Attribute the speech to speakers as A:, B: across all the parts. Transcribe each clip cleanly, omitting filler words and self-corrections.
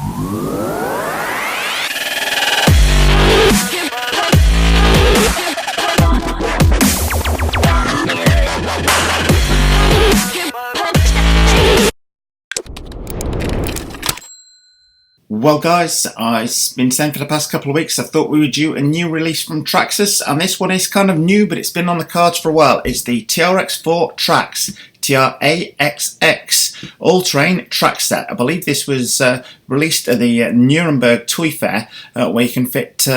A: Well guys, it's been saying for the past couple of weeks I thought we were due a new release from Traxxas, and this one is kind of new, but it's been on the cards for a while. It's the TRX4 Traxx, TRXX all-terrain track set. I believe this was released at the Nuremberg Toy Fair, where you can fit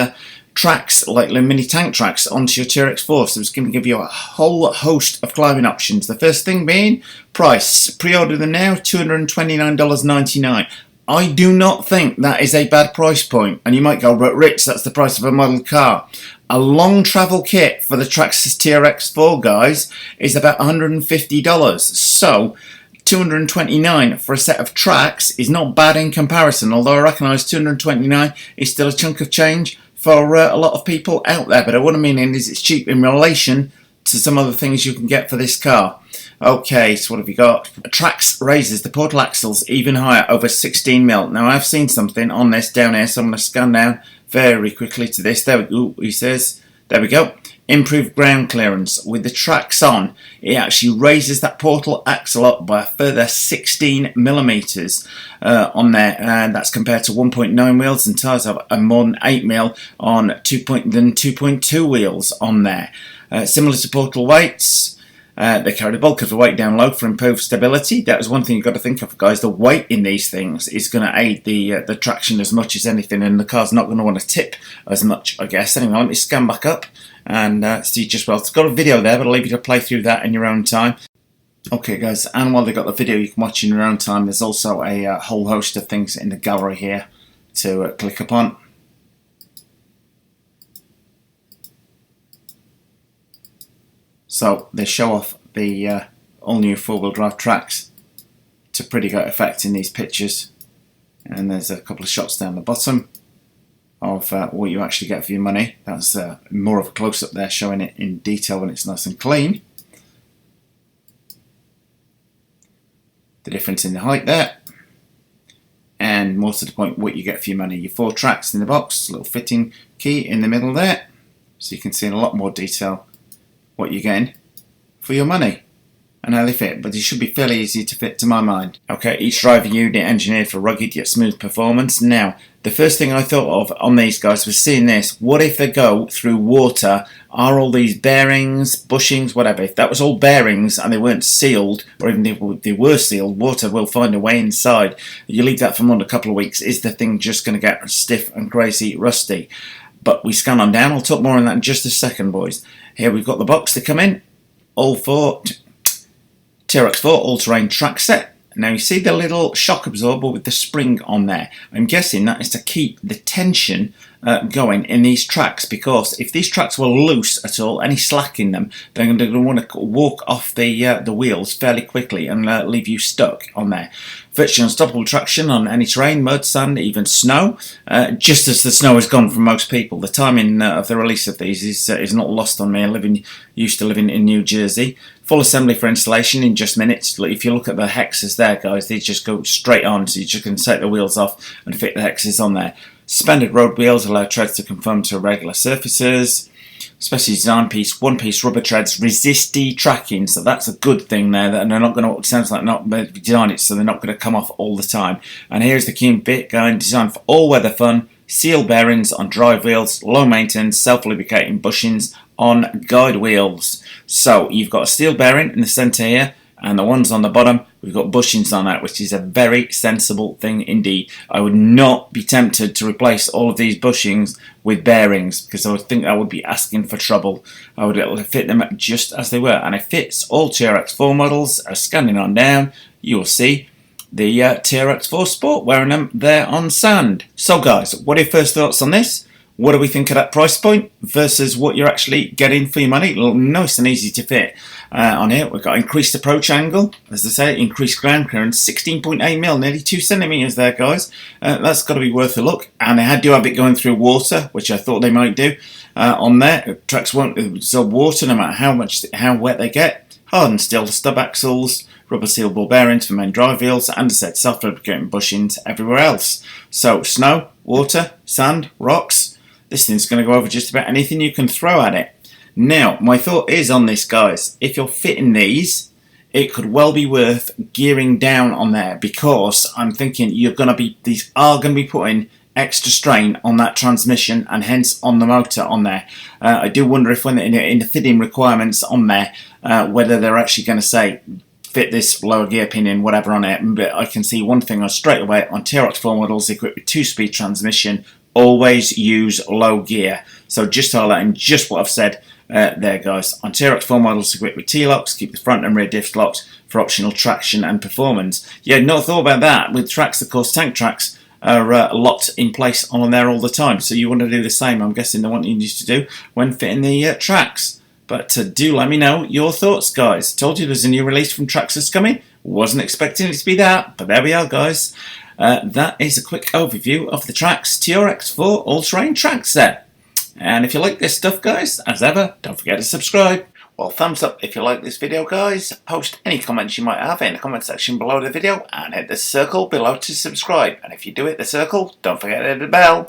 A: tracks like the mini tank tracks onto your TRX4, so it's going to give you a whole host of climbing options. The first thing being price. Pre-order them now, $229.99. I do not think that is a bad price point. And you might go, but Rich, that's the price of a model car. A long travel kit for the Traxxas TRX4, guys, is about $150. So $229 for a set of tracks is not bad in comparison, although I recognise $229 is still a chunk of change for a lot of people out there. But what I mean is it's cheap in relation to some other things you can get for this car. Okay, so what have you got? Traxx raises the portal axles even higher, over 16mm. Now I've seen something on this down here, so I'm going to scan down very quickly to this. There we go, he says. There we go. Improved ground clearance. With the Traxx on, it actually raises that portal axle up by a further 16mm on there, and that's compared to 1.9 wheels, and tyres have more than 8mm on 2.2 wheels on there. Similar to portal weights, they carry the bulk of the weight down low for improved stability. That is one thing you've got to think of, guys. The weight in these things is going to aid the traction as much as anything, and the car's not going to want to tip as much, I guess. Anyway, let me scan back up and see just well. It's got a video there, but I'll leave you to play through that in your own time. Okay, guys, and while they've got the video you can watch in your own time, there's also a whole host of things in the gallery here to click upon. So they show off the all-new four-wheel drive Traxx to pretty good effect in these pictures, and there's a couple of shots down the bottom of what you actually get for your money. That's more of a close-up there, showing it in detail when it's nice and clean. The difference in the height there, and more to the point, what you get for your money. Your 4 tracks in the box, little fitting key in the middle there, so you can see in a lot more detail what you're getting for your money and how they fit, but they should be fairly easy to fit to my mind. Okay, each driver unit engineered for rugged yet smooth performance. Now, the first thing I thought of on these guys was seeing this. What if they go through water? Are all these bearings, bushings, whatever, if that was all bearings and they weren't sealed, or even if they were sealed, water will find a way inside. You leave that for more than a couple of weeks, is the thing just going to get stiff and crazy rusty? But we scan on down. I'll talk more on that in just a second, boys. Here we've got the box to come in, all for TRX4 all-terrain track set. Now you see the little shock absorber with the spring on there. I'm guessing that is to keep the tension going in these tracks, because if these tracks were loose at all, any slack in them, they're going to want to walk off the wheels fairly quickly and leave you stuck on there. Virtually unstoppable traction on any terrain, mud, sand, even snow, just as the snow is gone from most people. The timing of the release of these is not lost on me. Used to living in New Jersey. Full assembly for installation in just minutes. If you look at the hexes there, guys, they just go straight on, so you just can take the wheels off and fit the hexes on there. Suspended road wheels allow treads to conform to regular surfaces. Specially designed one-piece rubber treads, resisty tracking, so that's a good thing there. That they're not going to, it sounds like not design it, so they're not going to come off all the time. And here's the key bit, going designed for all-weather fun. Seal bearings on drive wheels, low maintenance, self-lubricating bushings on guide wheels. So you've got a steel bearing in the centre here, and the ones on the bottom, we've got bushings on that, which is a very sensible thing indeed. I would not be tempted to replace all of these bushings with bearings, because I would think I would be asking for trouble. I would be able to fit them just as they were, and it fits all TRX4 models. Scanning on down, you will see the TRX4 Sport wearing them there on sand. So guys, what are your first thoughts on this? What do we think of that price point versus what you're actually getting for your money? Nice and easy to fit. On here, we've got increased approach angle, as I say, increased ground clearance, 16.8mm, nearly 2 centimetres there, guys. That's got to be worth a look. And they do have it going through water, which I thought they might do on there. Tracks won't absorb water no matter how wet they get. Hardened steel stub axles, rubber seal ball bearings for main drive wheels, and a set self-lubricating bushings everywhere else. So snow, water, sand, rocks, this thing's going to go over just about anything you can throw at it. Now, my thought is on this, guys, if you're fitting these, it could well be worth gearing down on there, because I'm thinking these are going to be putting extra strain on that transmission and hence on the motor on there. I do wonder if when in the fitting requirements on there, whether they're actually going to say fit this lower gear pinion, whatever on it. But I can see one thing straight away on TRX4 models equipped with 2-speed transmission, always use low gear. So just highlighting just what I've said there, guys. On TRX4 models equipped with T-locks, keep the front and rear diffs locked for optional traction and performance. Yeah, not thought about that. With Traxx, of course, tank tracks are locked in place on there all the time. So you want to do the same, I'm guessing, the one you used to do when fitting the Traxx. But do let me know your thoughts, guys. Told you there's a new release from Traxxas coming. Wasn't expecting it to be that, but there we are, guys. That is a quick overview of the Traxx TRX4 all-terrain Traxx there. And if you like this stuff, guys, as ever, don't forget to subscribe. Well, thumbs up if you like this video, guys. Post any comments you might have in the comment section below the video, and hit the circle below to subscribe. And if you do hit the circle, don't forget to hit the bell.